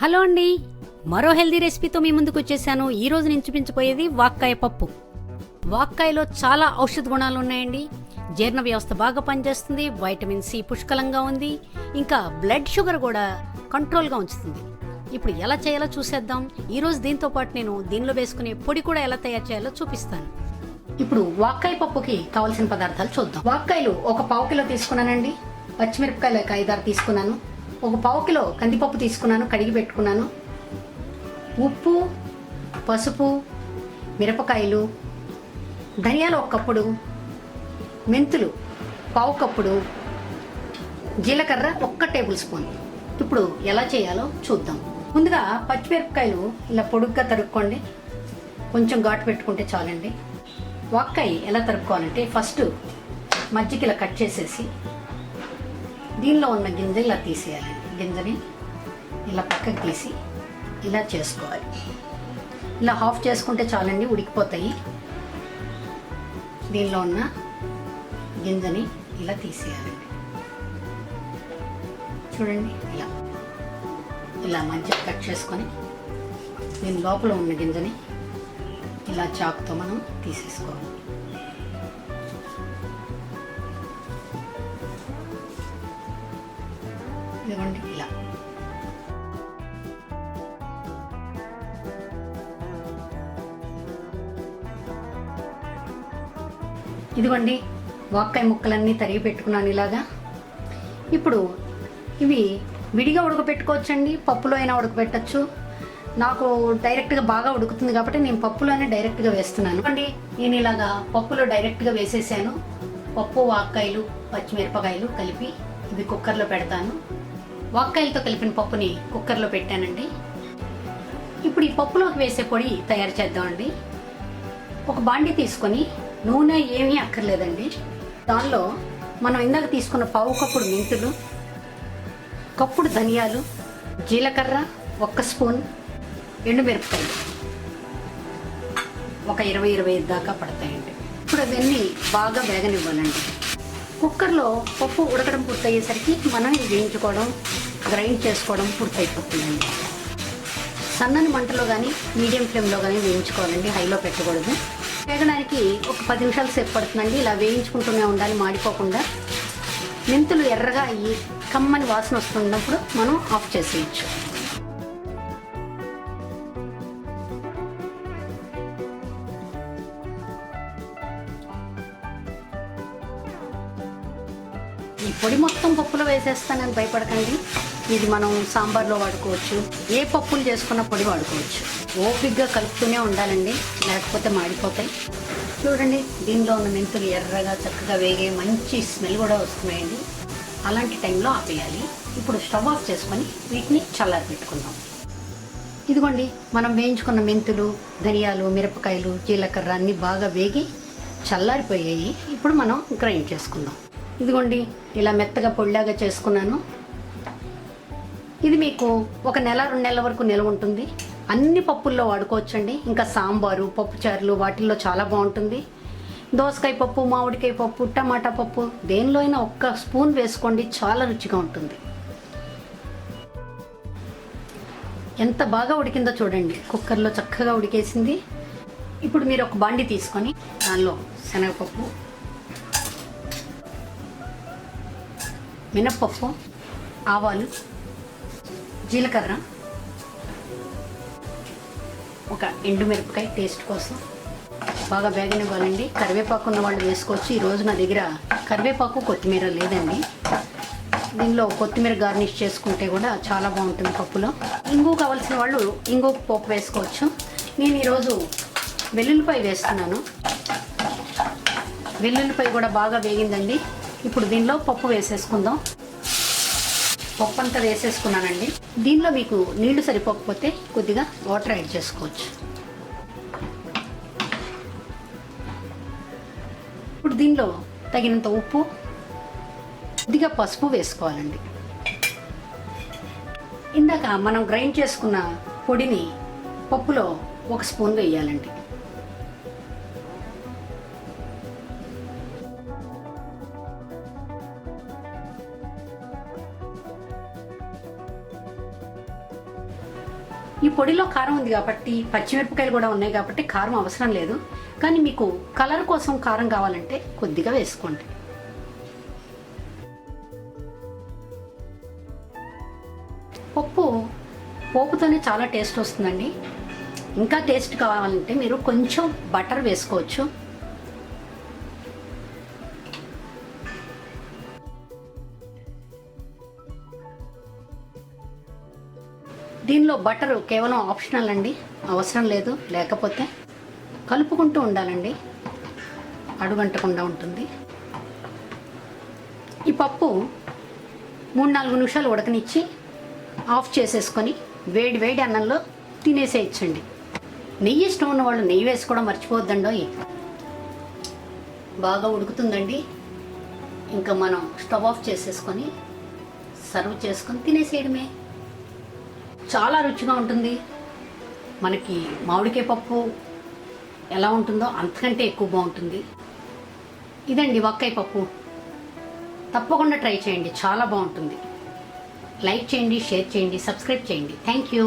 Hello అండి, మరో healthy రెసిపీతో మీ ముందుకు వచ్చేసాను. ఈ రోజు నేను చూపించబోయేది వాక్కాయ పప్పు. వాక్కాయలో చాలా ఔషధ గుణాలు ఉన్నాయండి. జీర్ణ వ్యవస్థ బాగా పనిచేస్తుంది, వైటమిన్ సి పుష్కలంగా ఉంది, ఇంకా బ్లడ్ షుగర్ కూడా కంట్రోల్గా ఉంచుతుంది. ఇప్పుడు ఎలా చేయాలో చూసేద్దాం. ఈరోజు దీంతో పాటు నేను దీనిలో వేసుకునే పొడి కూడా ఎలా తయారు చేయాలో చూపిస్తాను. ఇప్పుడు వాక్కాయ పప్పుకి కావాల్సిన పదార్థాలు చూద్దాం. వాక్కాయలు ఒక పావు కిలో తీసుకున్నానండి. పచ్చిమిరపకాయలు ఒక 5-6 తీసుకున్నాను. ఒక పావు కిలో కందిపప్పు తీసుకున్నాను, కడిగి పెట్టుకున్నాను. ఉప్పు, పసుపు, మిరపకాయలు, ధనియాలు 1 కప్పుడు, మెంతులు పావు కప్పుడు, జీలకర్ర 1 టేబుల్ స్పూన్. ఇప్పుడు ఎలా చేయాలో చూద్దాం. ముందుగా పచ్చిమిరపకాయలు ఇలా పొడుగ్గా తరుక్కోండి. కొంచెం ఘాటు పెట్టుకుంటే చాలండి. వాక్కాయ ఎలా తరుక్కోవాలంటే ఫస్ట్ మధ్యకి ఇలా కట్ చేసేసి దీనిలో ఉన్న గింజ ఇలా తీసేయాలండి. గింజని ఇలా పక్కకి తీసి ఇలా చేసుకోవాలి. ఇలా హాఫ్ చేసుకుంటే చాలండి, ఉడికిపోతాయి. దీనిలో ఉన్న గింజని ఇలా తీసేయాలండి. చూడండి, ఇలా ఇలా మధ్య కట్ చేసుకొని దీని లోపల ఉన్న గింజని ఇలా చాకుతో మనం తీసేసుకోవాలి. ఇదిగోండి ఇలా. ఇదిగోండి వాక్కాయ ముక్కలన్నీ తరిగి పెట్టుకున్నాను ఇలాగా. ఇప్పుడు ఇవి విడిగా ఉడకపెట్టుకోవచ్చండి, పప్పులో అయినా ఉడకపెట్టచ్చు. నాకు డైరెక్ట్గా బాగా ఉడుకుతుంది కాబట్టి నేను పప్పులోనే డైరెక్ట్గా వేస్తున్నాను అండి. నేను ఇలాగా పప్పులో డైరెక్ట్గా వేసేసాను. పప్పు, వాక్కాయలు, పచ్చిమిరపకాయలు కలిపి ఇవి కుక్కర్లో పెడతాను. వాక్కాయలతో కలిపిన పప్పుని కుక్కర్లో పెట్టానండి. ఇప్పుడు ఈ పప్పులోకి వేసే పొడి తయారు చేద్దామండి. ఒక బాండి తీసుకొని నూనె ఏమీ అక్కర్లేదండి. దానిలో మనం ఇందాక తీసుకున్న పావు కప్పుడు మెంతులు, కప్పుడు ధనియాలు, జీలకర్ర 1 స్పూన్, ఎండుమిరపకాయలు ఒక 20-25 దాకా పడతాయండి. ఇప్పుడు అవన్నీ బాగా వేగనివ్వాలండి. కుక్కర్లో పప్పు ఉడకడం పూర్తయ్యేసరికి మనం వేయించుకోవడం, గ్రైండ్ చేసుకోవడం పూర్తయిపోతుందండి. సన్నని మంటలో కానీ మీడియం ఫ్లేమ్లో కానీ వేయించుకోవాలండి, హైలో పెట్టకూడదు. వేగడానికి ఒక 10 నిమిషాల సేపు పడుతుందండి. ఇలా వేయించుకుంటూనే ఉండాలి, మాడిపోకుండా. మెంతులు ఎర్రగా అయ్యి కమ్మని వాసన వస్తున్నప్పుడు మనం ఆఫ్ చేసేయచ్చు. ఈ పొడి మొత్తం పప్పులో వేసేస్తానని భయపడకండి. ఇది మనం సాంబార్లో వాడుకోవచ్చు, ఏ పప్పులు చేసుకున్న పొడి వాడుకోవచ్చు. ఓపిగ్గా కలుపుతూనే ఉండాలండి, లేకపోతే మాడిపోతాయి. చూడండి, దీనిలో ఉన్న మెంతులు ఎర్రగా చక్కగా వేగే మంచి స్మెల్ కూడా వస్తున్నాయండి. అలాంటి టైంలో ఆపేయాలి. ఇప్పుడు స్టవ్ ఆఫ్ చేసుకొని వీటిని చల్లారి పెట్టుకుందాం. ఇదిగోండి, మనం వేయించుకున్న మెంతులు, ధనియాలు, మిరపకాయలు, జీలకర్ర అన్నీ బాగా వేగి చల్లారిపోయాయి. ఇప్పుడు మనం గ్రైండ్ చేసుకుందాం. ఇదిగోండి, ఇలా మెత్తగా పొడిలాగా చేసుకున్నాను. ఇది మీకు 1 నెల 2 నెలల వరకు నిల్వ ఉంటుంది. అన్ని పప్పుల్లో వాడుకోవచ్చండి. ఇంకా సాంబారు, పప్పుచారులు వాటిల్లో చాలా బాగుంటుంది. దోసకాయ పప్పు, మామిడికాయ పప్పు, టమాటా పప్పు దేనిలో అయినా 1 స్పూన్ వేసుకోండి, చాలా రుచిగా ఉంటుంది. ఎంత బాగా ఉడికిందో చూడండి, కుక్కర్లో చక్కగా ఉడికేసింది. ఇప్పుడు మీరు ఒక బాండి తీసుకొని దానిలో శనగపప్పు, మినప్పప్పు, ఆవాలు, జీలకర్ర, ఒక ఎండుమిరపకాయ టేస్ట్ కోసం బాగా వేగనివ్వాలండి. కరివేపాకు ఉన్న వాళ్ళు వేసుకోవచ్చు. ఈరోజు నా దగ్గర కరివేపాకు, కొత్తిమీర లేదండి. దీనిలో కొత్తిమీర గార్నిష్ చేసుకుంటే కూడా చాలా బాగుంటుంది పప్పులో. ఇంగు కావాల్సిన వాళ్ళు ఇంగు పోపు వేసుకోవచ్చు. నేను ఈరోజు వెల్లుల్లిపాయ వేస్తున్నాను. వెల్లుల్లిపాయ కూడా బాగా వేగిందండి. ఇప్పుడు దీనిలో పప్పు వేసేసుకుందాం. పప్పు అంతా వేసేసుకున్నానండి. దీనిలో మీకు నీళ్లు సరిపోకపోతే కొద్దిగా వాటర్ యాడ్ చేసుకోవచ్చు. ఇప్పుడు దీనిలో తగినంత ఉప్పు, కొద్దిగా పసుపు వేసుకోవాలండి. ఇందాక మనం గ్రైండ్ చేసుకున్న పొడిని పప్పులో 1 స్పూన్ వేయాలండి. ఈ పొడిలో కారం ఉంది కాబట్టి, పచ్చిమిరపకాయలు కూడా ఉన్నాయి కాబట్టి కారం అవసరం లేదు. కానీ మీకు కలర్ కోసం కారం కావాలంటే కొద్దిగా వేసుకోండి. పప్పు పోపుతోనే చాలా టేస్ట్ వస్తుందండి. ఇంకా టేస్ట్ కావాలంటే మీరు కొంచెం బటర్ వేసుకోవచ్చు. దీనిలో బటర్ కేవలం ఆప్షనల్ అండి, అవసరం లేదు. లేకపోతే కలుపుకుంటూ ఉండాలండి, అడుగంటకుండా ఉంటుంది. ఈ పప్పు 3-4 నిమిషాలు ఉడకనిచ్చి ఆఫ్ చేసేసుకొని వేడి వేడి అన్నంలో తినేసేయచ్చండి. నెయ్యి ఇష్టం ఉన్న వాళ్ళు నెయ్యి వేసుకోవడం మర్చిపోవద్దండి. బాగా ఉడుకుతుందండి. ఇంకా మనం స్టవ్ ఆఫ్ చేసేసుకొని సర్వ్ చేసుకొని తినేసేయడమే. చాలా రుచిగా ఉంటుంది. మనకి మామిడికాయ పప్పు ఎలా ఉంటుందో అంతకంటే ఎక్కువ బాగుంటుంది. ఇదండి వక్కాయ పప్పు. తప్పకుండా ట్రై చేయండి, చాలా బాగుంటుంది. లైక్ చేయండి, షేర్ చేయండి, సబ్స్క్రైబ్ చేయండి. Thank you.